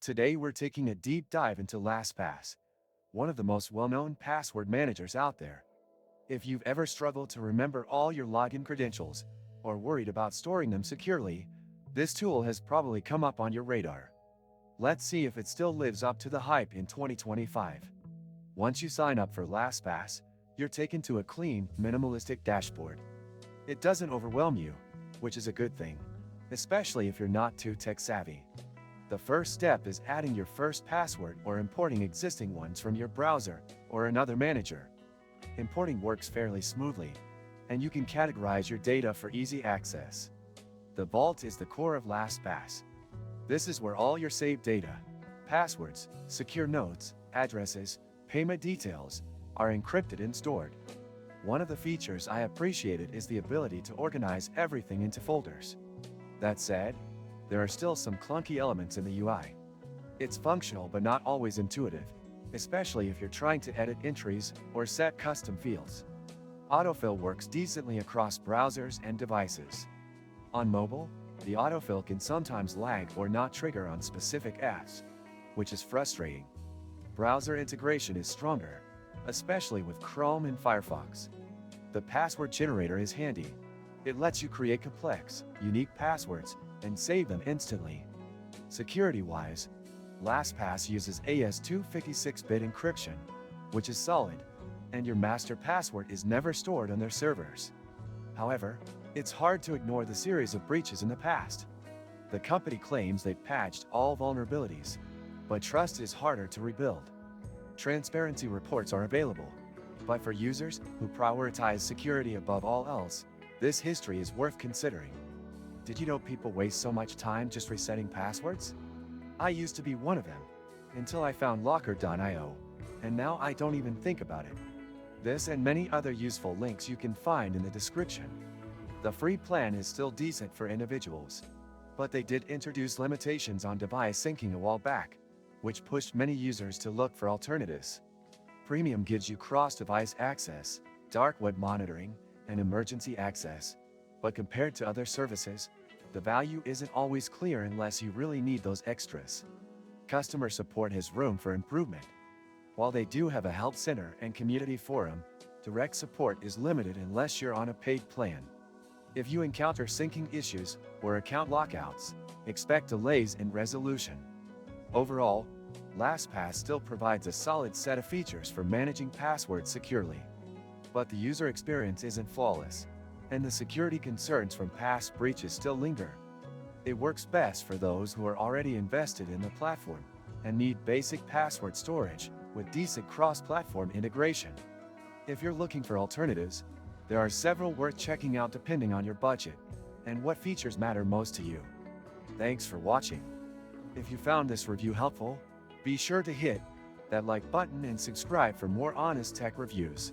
Today we're taking a deep dive into LastPass, one of the most well-known password managers out there. If you've ever struggled to remember all your login credentials, or worried about storing them securely, this tool has probably come up on your radar. Let's see if it still lives up to the hype in 2025. Once you sign up for LastPass, you're taken to a clean, minimalistic dashboard. It doesn't overwhelm you, which is a good thing, especially if you're not too tech-savvy. The first step is adding your first password or importing existing ones from your browser or another manager. Importing works fairly smoothly, and you can categorize your data for easy access. The vault is the core of LastPass. This is where all your saved data, passwords, secure notes, addresses, payment details, are encrypted and stored. One of the features I appreciated is the ability to organize everything into folders. That said, there are still some clunky elements in the UI. It's functional but not always intuitive, especially if you're trying to edit entries or set custom fields. Autofill works decently across browsers and devices. On mobile, the autofill can sometimes lag or not trigger on specific apps, which is frustrating. Browser integration is stronger, especially with Chrome and Firefox. The password generator is handy. It lets you create complex, unique passwords and save them instantly. Security-wise, LastPass uses AES-256-bit encryption, which is solid, and your master password is never stored on their servers. However, it's hard to ignore the series of breaches in the past. The company claims they've patched all vulnerabilities, but trust is harder to rebuild. Transparency reports are available, but for users who prioritize security above all else, this history is worth considering. Did you know people waste so much time just resetting passwords? I used to be one of them, until I found Locker.io, and now I don't even think about it. This and many other useful links you can find in the description. The free plan is still decent for individuals, but they did introduce limitations on device syncing a while back, which pushed many users to look for alternatives. Premium gives you cross-device access, dark web monitoring, and emergency access, but compared to other services, the value isn't always clear unless you really need those extras. Customer support has room for improvement. While they do have a help center and community forum, direct support is limited unless you're on a paid plan. If you encounter syncing issues or account lockouts, expect delays in resolution. Overall, LastPass still provides a solid set of features for managing passwords securely. But the user experience isn't flawless, and the security concerns from past breaches still linger. It works best for those who are already invested in the platform and need basic password storage with decent cross-platform integration. If you're looking for alternatives, there are several worth checking out depending on your budget and what features matter most to you. Thanks for watching. If you found this review helpful, be sure to hit that like button and subscribe for more honest tech reviews.